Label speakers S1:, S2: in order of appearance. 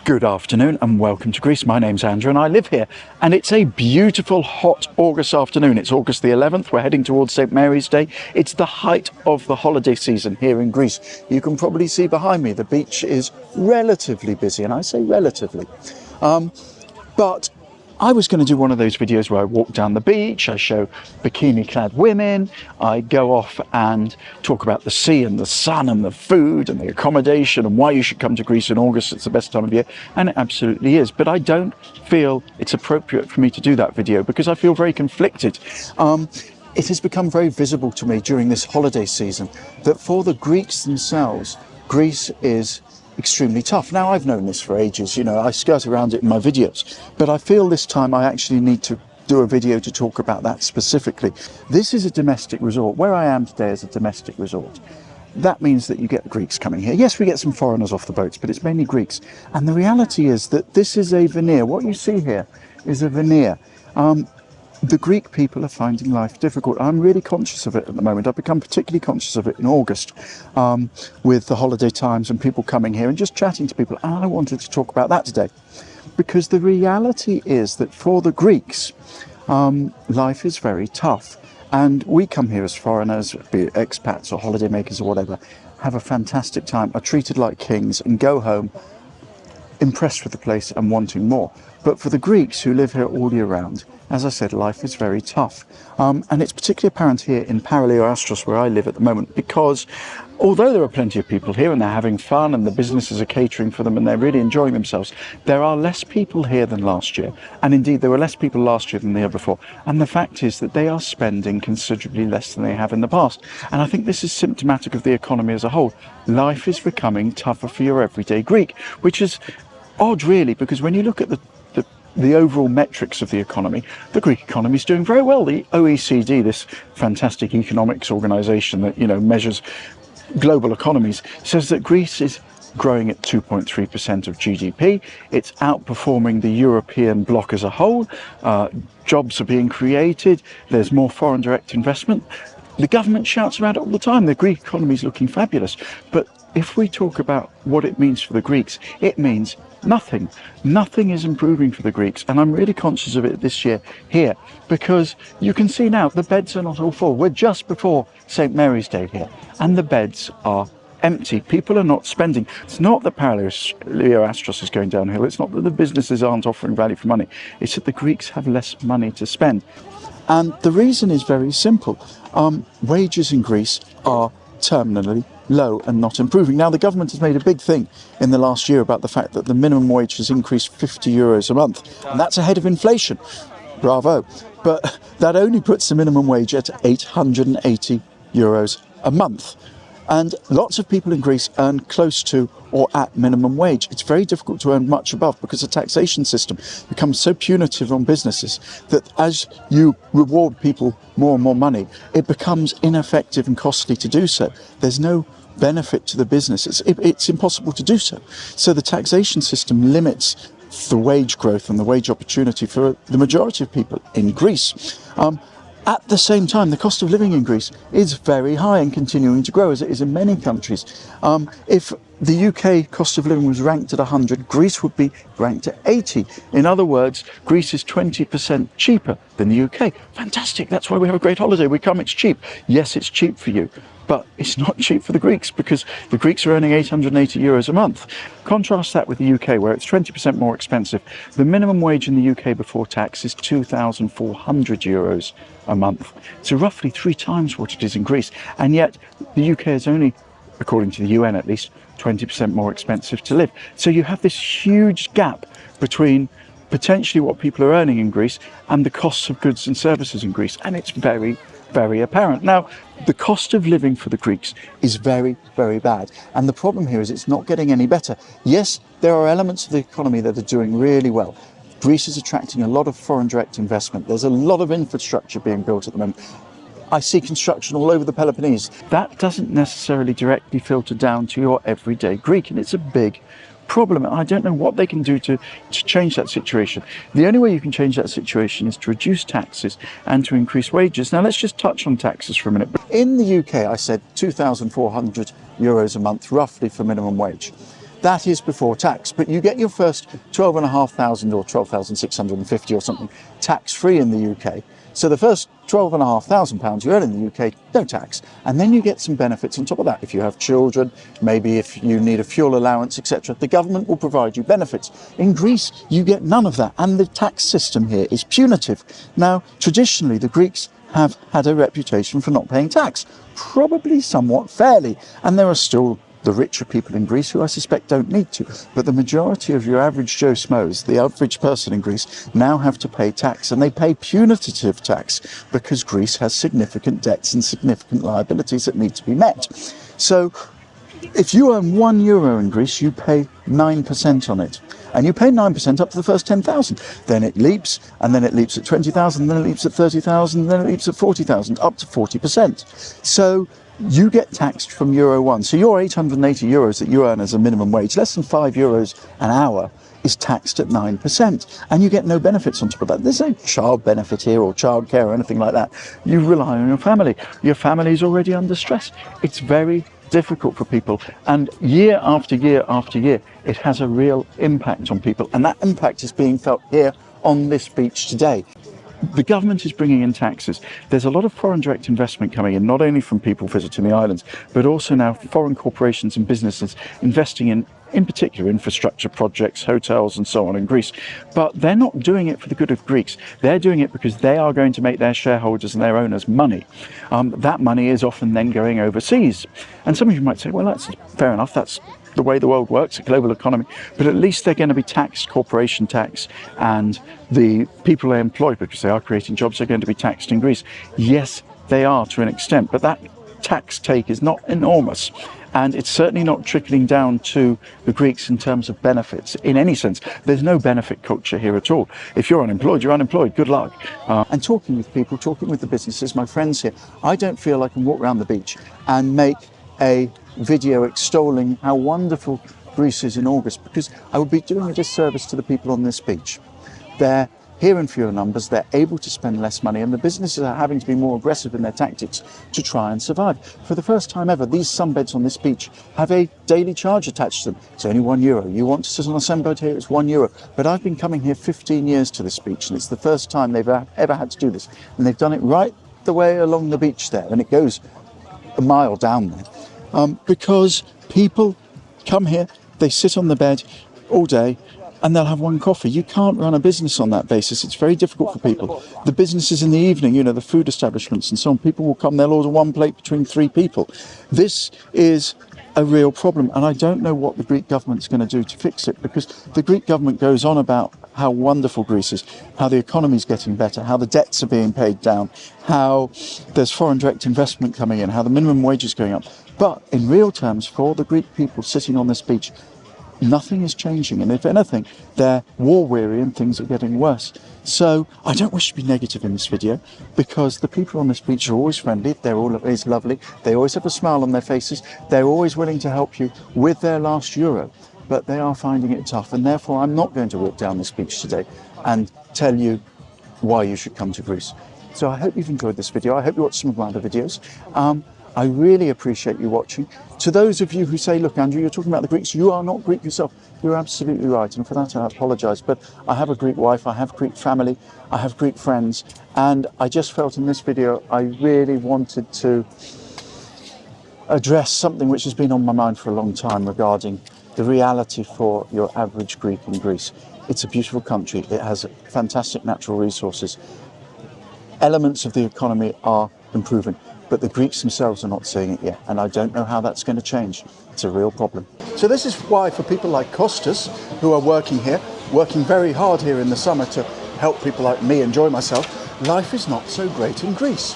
S1: Good afternoon and welcome to Greece. My name's Andrew and I live here, and it's a beautiful hot August afternoon. It's August the 11th. We're heading towards St. Mary's Day. It's the height of the holiday season here in Greece. You can probably see behind me the beach is relatively busy, and I say relatively. But I was going to do one of those videos where I walk down the beach, I show bikini-clad women, I go off and talk about the sea and the sun and the food and the accommodation and why you should come to Greece in August. It's the best time of year, and it absolutely is. But I don't feel it's appropriate for me to do that video because I feel very conflicted. It has become very visible to me during this holiday season that for the Greeks themselves, Greece is extremely tough. Now, I've known this for ages, you know, I skirt around it in my videos, but I feel this time I actually need to do a video to talk about that specifically. This is a domestic resort. Where I am today is a domestic resort. That means that you get Greeks coming here. Yes, we get some foreigners off the boats, but it's mainly Greeks. And the reality is that this is a veneer. What you see here is a veneer. The Greek people are finding life difficult. I'm really conscious of it at the moment. I've become particularly conscious of it in August with the holiday times and people coming here and just chatting to people. And I wanted to talk about that today because the reality is that for the Greeks, life is very tough. And we come here as foreigners, be it expats or holidaymakers or whatever, have a fantastic time, are treated like kings and go home impressed with the place and wanting more. But for the Greeks who live here all year round, as I said, life is very tough. And it's particularly apparent here in Peloponnese, where I live at the moment, because although there are plenty of people here and they're having fun and the businesses are catering for them and they're really enjoying themselves, there are less people here than last year. And indeed, there were less people last year than the year before. And the fact is that they are spending considerably less than they have in the past. And I think this is symptomatic of the economy as a whole. Life is becoming tougher for your everyday Greek, which is odd, really, because when you look at the overall metrics of the economy, the Greek economy is doing very well. The OECD, this fantastic economics organization that, you know, measures global economies, says that Greece is growing at 2.3% of GDP. It's outperforming the European bloc as a whole. Jobs are being created. There's more foreign direct investment. The government shouts about it all the time. The Greek economy is looking fabulous. But if we talk about what it means for the Greeks, it means nothing. Nothing is improving for the Greeks, and I'm really conscious of it this year here because you can see now the beds are not all full. We're just before St. Mary's Day here, and the beds are empty. People are not spending. It's not that Peloponnese is going downhill. It's not that the businesses aren't offering value for money. It's that the Greeks have less money to spend. And the reason is very simple. Wages in Greece are terminally low and not improving. Now, the government has made a big thing in the last year about the fact that the minimum wage has increased 50 euros a month, and that's ahead of inflation. Bravo. But that only puts the minimum wage at 880 euros a month. And lots of people in Greece earn close to or at minimum wage. It's very difficult to earn much above because the taxation system becomes so punitive on businesses that as you reward people more and more money, it becomes ineffective and costly to do so. There's no benefit to the business. It's impossible to do so. So the taxation system limits the wage growth and the wage opportunity for the majority of people in Greece. At the same time, the cost of living in Greece is very high and continuing to grow, as it is in many countries. If the UK cost of living was ranked at 100, Greece would be ranked at 80. In other words, Greece is 20% cheaper than the UK. Fantastic, that's why we have a great holiday. We come, it's cheap. Yes, it's cheap for you, but it's not cheap for the Greeks because the Greeks are earning 880 euros a month. Contrast that with the UK, where it's 20% more expensive. The minimum wage in the UK before tax is 2,400 euros a month. So roughly 3 times what it is in Greece. And yet the UK is only, according to the UN at least, 20% more expensive to live. So you have this huge gap between potentially what people are earning in Greece and the costs of goods and services in Greece. And it's very, very apparent. Now, the cost of living for the Greeks is very, very bad. And the problem here is it's not getting any better. Yes, there are elements of the economy that are doing really well. Greece is attracting a lot of foreign direct investment. There's a lot of infrastructure being built at the moment. I see construction all over the Peloponnese. That doesn't necessarily directly filter down to your everyday Greek, and it's a big problem. I don't know what they can do to change that situation. The only way you can change that situation is to reduce taxes and to increase wages. Now, let's just touch on taxes for a minute. In the UK, I said 2,400 euros a month, roughly, for minimum wage. That is before tax, but you get your first 12,500 or 12,650 or something tax-free in the UK. So the first £12,500 you earn in the UK, no tax. And then you get some benefits on top of that. If you have children, maybe if you need a fuel allowance, etc., the government will provide you benefits. In Greece, you get none of that. And the tax system here is punitive. Now, traditionally, the Greeks have had a reputation for not paying tax, probably somewhat fairly. And there are still the richer people in Greece who I suspect don't need to. But the majority of your average Joe Schmoes, the average person in Greece, now have to pay tax, and they pay punitive tax because Greece has significant debts and significant liabilities that need to be met. So if you earn €1 in Greece, you pay 9% on it. And you pay 9% up to the first 10,000. Then it leaps, and then it leaps at 20,000, then it leaps at 30,000, then it leaps at 40,000, up to 40%. So you get taxed from €1. So your €880 that you earn as a minimum wage, less than €5 an hour, is taxed at 9%. And you get no benefits on top of that. There's no child benefit here or childcare or anything like that. You rely on your family. Your family is already under stress. It's very difficult for people. And year after year after year, it has a real impact on people. And that impact is being felt here on this beach today. The government is bringing in taxes. There's a lot of foreign direct investment coming in, not only from people visiting the islands, but also now foreign corporations and businesses investing in particular infrastructure projects, hotels and so on in Greece. But they're not doing it for the good of Greeks. They're doing it because they are going to make their shareholders and their owners money. That money is often then going overseas. And some of you might say, well, that's fair enough. That's the way the world works, a global economy, but at least they're going to be taxed, corporation tax, and the people they employ, because they are creating jobs, are going to be taxed in Greece. Yes, they are to an extent, but that tax take is not enormous, and it's certainly not trickling down to the Greeks in terms of benefits in any sense. There's no benefit culture here at all. If you're unemployed, you're unemployed, good luck. And talking with people, talking with the businesses, my friends here, I don't feel I can walk around the beach and make a video extolling how wonderful Greece is in August, because I would be doing a disservice to the people on this beach. They're here in fewer numbers, they're able to spend less money, and the businesses are having to be more aggressive in their tactics to try and survive. For the first time ever, these sunbeds on this beach have a daily charge attached to them. It's only €1. You want to sit on a sunbed here, it's €1. But I've been coming here 15 years to this beach, and it's the first time they've ever had to do this. And they've done it right the way along the beach there, and it goes a mile down there. Because people come here, they sit on the bed all day, and they'll have one coffee. You can't run a business on that basis. It's very difficult for people. The businesses in the evening, the food establishments and so on, people will come, they'll order one plate between 3 people. This is a real problem, and I don't know what the Greek government's going to do to fix it, because the Greek government goes on about how wonderful Greece is, how the economy's getting better, how the debts are being paid down, how there's foreign direct investment coming in, how the minimum wage is going up. But in real terms, for the Greek people sitting on this beach, nothing is changing, and if anything, they're war weary and things are getting worse. So I don't wish to be negative in this video, because the people on this beach are always friendly, they're always lovely, they always have a smile on their faces, they're always willing to help you with their last euro, but they are finding it tough, and therefore I'm not going to walk down this beach today and tell you why you should come to Greece. So I hope you've enjoyed this video. I hope you watched some of my other videos. I really appreciate you watching. To those of you who say, look, Andrew, you're talking about the Greeks, you are not Greek yourself. You're absolutely right, and for that I apologise. But I have a Greek wife, I have Greek family, I have Greek friends, and I just felt in this video I really wanted to address something which has been on my mind for a long time regarding the reality for your average Greek in Greece. It's a beautiful country, it has fantastic natural resources. Elements of the economy are improving, but the Greeks themselves are not seeing it yet, and I don't know how that's going to change. It's a real problem. So this is why, for people like Kostas, who are working here, working very hard here in the summer to help people like me enjoy myself, life is not so great in Greece.